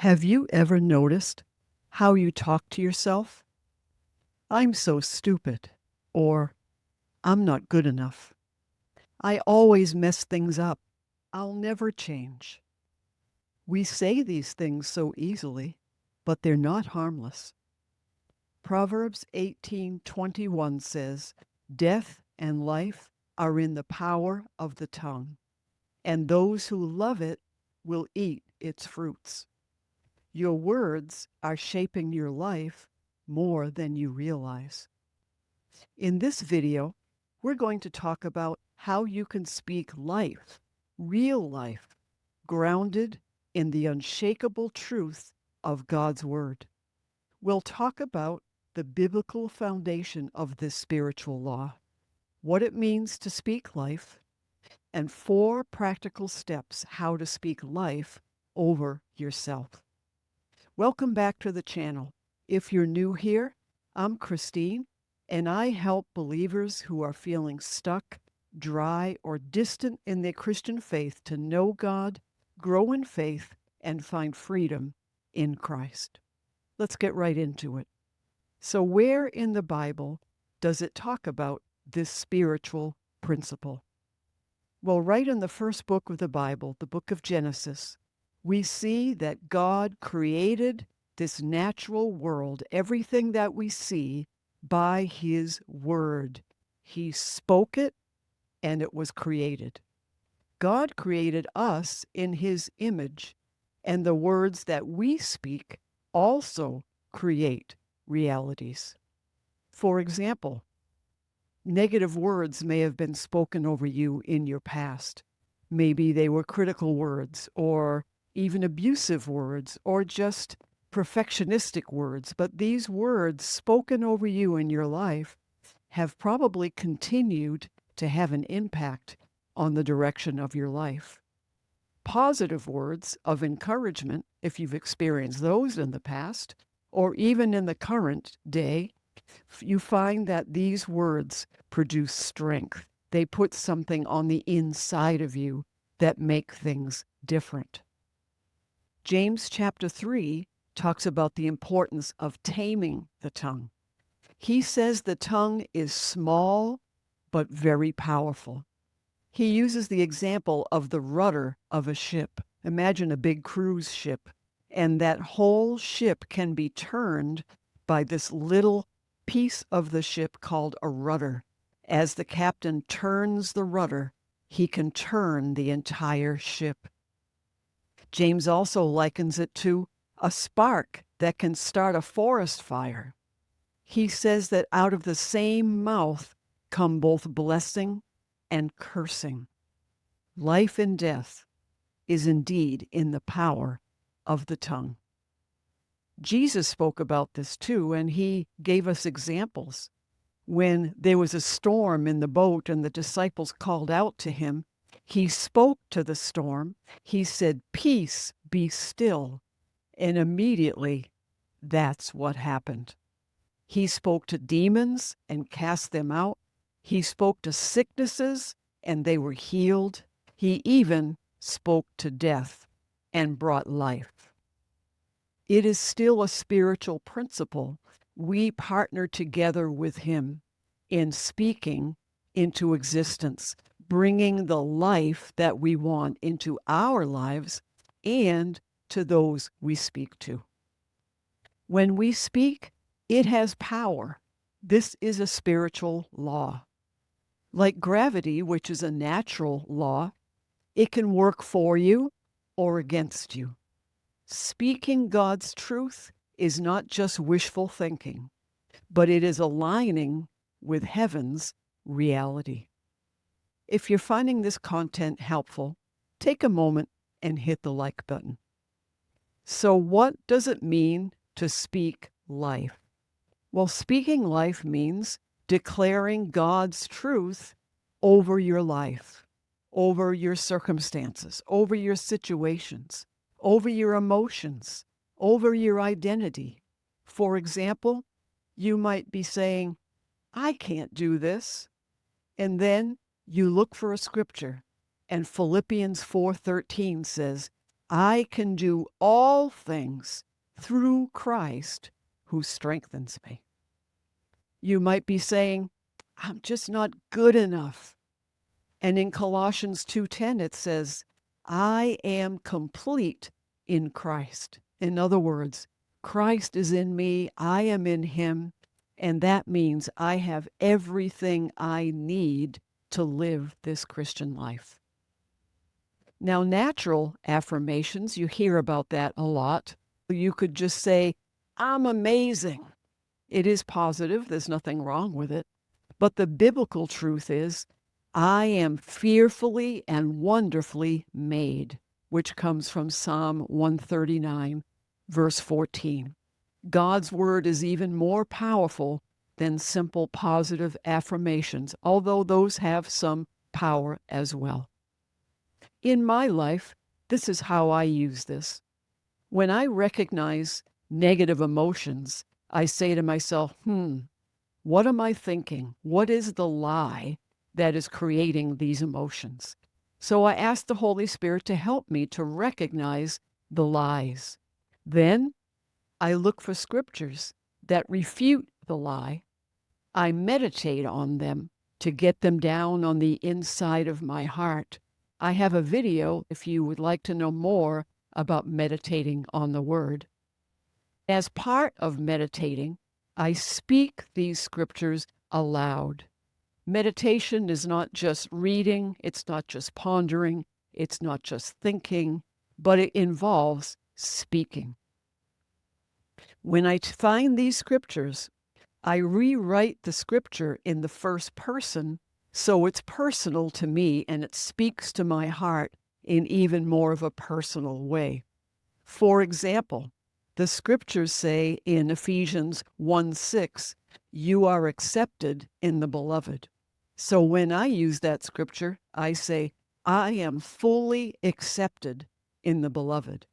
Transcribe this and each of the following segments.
Have you ever noticed how you talk to yourself? I'm so stupid, or I'm not good enough. I always mess things up. I'll never change. We say these things so easily, but they're not harmless. Proverbs 18:21 says, "Death and life are in the power of the tongue, and those who love it will eat its fruits." Your words are shaping your life more than you realize. In this video, we're going to talk about how you can speak life, real life, grounded in the unshakable truth of God's Word. We'll talk about the biblical foundation of this spiritual law, what it means to speak life, and 4 practical steps how to speak life over yourself. Welcome back to the channel. If you're new here, I'm Christine, and I help believers who are feeling stuck, dry, or distant in their Christian faith to know God, grow in faith, and find freedom in Christ. Let's get right into it. So, where in the Bible does it talk about this spiritual principle? Well, right in the first book of the Bible, the book of Genesis, we see that God created this natural world, everything that we see, by His Word. He spoke it, and it was created. God created us in His image, and the words that we speak also create realities. For example, negative words may have been spoken over you in your past. Maybe they were critical words, or even abusive words, or just perfectionistic words. But these words spoken over you in your life have probably continued to have an impact on the direction of your life. Positive words of encouragement, if you've experienced those in the past, or even in the current day, you find that these words produce strength. They put something on the inside of you that make things different. James chapter 3 talks about the importance of taming the tongue. He says the tongue is small but very powerful. He uses the example of the rudder of a ship. Imagine a big cruise ship, and that whole ship can be turned by this little piece of the ship called a rudder. As the captain turns the rudder, he can turn the entire ship. James also likens it to a spark that can start a forest fire. He says that out of the same mouth come both blessing and cursing. Life and death is indeed in the power of the tongue. Jesus spoke about this too, and he gave us examples. When there was a storm in the boat and the disciples called out to him, he spoke to the storm. He said, "Peace, be still." And immediately, that's what happened. He spoke to demons and cast them out. He spoke to sicknesses and they were healed. He even spoke to death and brought life. It is still a spiritual principle. We partner together with Him in speaking into existence, bringing the life that we want into our lives and to those we speak to. When we speak, it has power. This is a spiritual law. Like gravity, which is a natural law, it can work for you or against you. Speaking God's truth is not just wishful thinking, but it is aligning with heaven's reality. If you're finding this content helpful, take a moment and hit the like button. So, what does it mean to speak life? Well, speaking life means declaring God's truth over your life, over your circumstances, over your situations, over your emotions, over your identity. For example, you might be saying, "I can't do this." And then you look for a scripture, and Philippians 4:13 says, I can do all things through Christ who strengthens me. You might be saying, I'm just not good enough. And in Colossians 2:10 it says, I am complete in Christ. In other words, Christ is in me, I am in him, and that means I have everything I need to live this Christian life. Now, natural affirmations, you hear about that a lot. You could just say, I'm amazing. It is positive, there's nothing wrong with it. But the biblical truth is, I am fearfully and wonderfully made, which comes from Psalm 139, verse 14. God's word is even more powerful than simple positive affirmations, although those have some power as well. In my life, this is how I use this. When I recognize negative emotions, I say to myself, what am I thinking? What is the lie that is creating these emotions? So I ask the Holy Spirit to help me to recognize the lies. Then I look for scriptures that refute the lie. I meditate on them to get them down on the inside of my heart. I have a video if you would like to know more about meditating on the Word. As part of meditating, I speak these scriptures aloud. Meditation is not just reading, it's not just pondering, it's not just thinking, but it involves speaking. When I find these scriptures, I rewrite the scripture in the first person so it's personal to me and it speaks to my heart in even more of a personal way. For example, the scriptures say in Ephesians 1:6, you are accepted in the beloved. So when I use that scripture, I say, I am fully accepted in the beloved.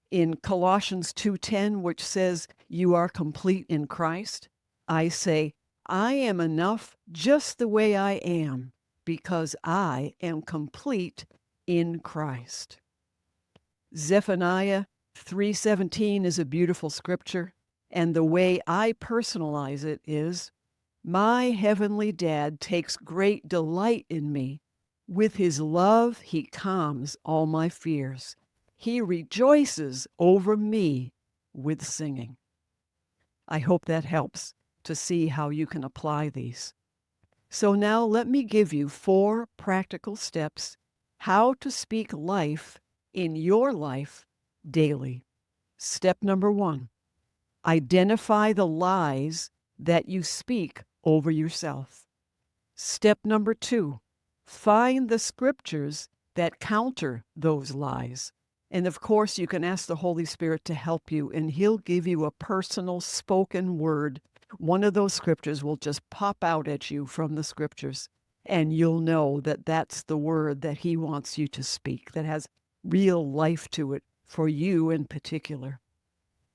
In Colossians 2:10, which says you are complete in Christ, I say, I am enough just the way I am because I am complete in Christ. Zephaniah 3:17 is a beautiful scripture, and the way I personalize it is, my heavenly Dad takes great delight in me. With his love, he calms all my fears. He rejoices over me with singing. I hope that helps to see how you can apply these. So now let me give you 4 practical steps how to speak life in your life daily. Step number 1, identify the lies that you speak over yourself. Step number 2, find the scriptures that counter those lies. And of course, you can ask the Holy Spirit to help you, and he'll give you a personal spoken word. One of those scriptures will just pop out at you from the scriptures, and you'll know that that's the word that he wants you to speak, that has real life to it for you in particular.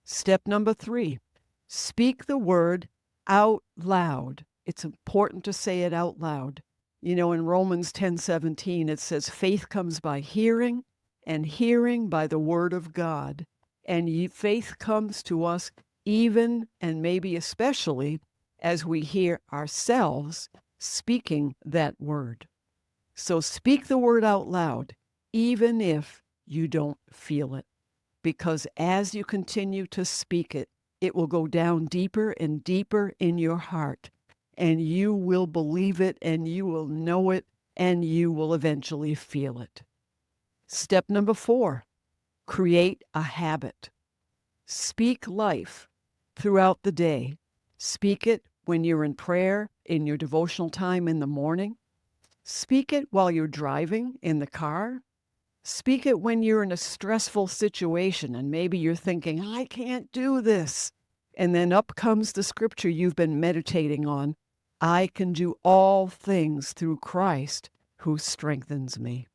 Step number 3, speak the word out loud. It's important to say it out loud. You know, in Romans 10:17, it says, faith comes by hearing, and hearing by the word of God. And faith comes to us even and maybe especially as we hear ourselves speaking that word. So speak the word out loud, even if you don't feel it. Because as you continue to speak it, it will go down deeper and deeper in your heart. And you will believe it, and you will know it, and you will eventually feel it. Step number 4, create a habit. Speak life throughout the day. Speak it when you're in prayer, in your devotional time in the morning. Speak it while you're driving in the car. Speak it when you're in a stressful situation and maybe you're thinking, I can't do this. And then up comes the scripture you've been meditating on. I can do all things through Christ who strengthens me.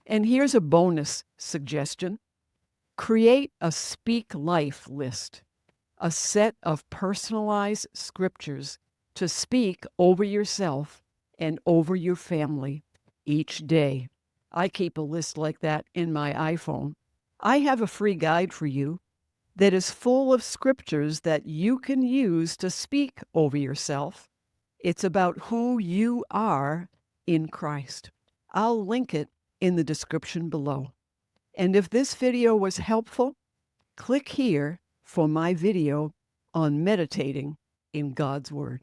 And here's a bonus suggestion. Create a Speak Life list, a set of personalized scriptures to speak over yourself and over your family each day. I keep a list like that in my iPhone. I have a free guide for you that is full of scriptures that you can use to speak over yourself. It's about who you are in Christ. I'll link it in the description below. And if this video was helpful, click here for my video on meditating in God's Word.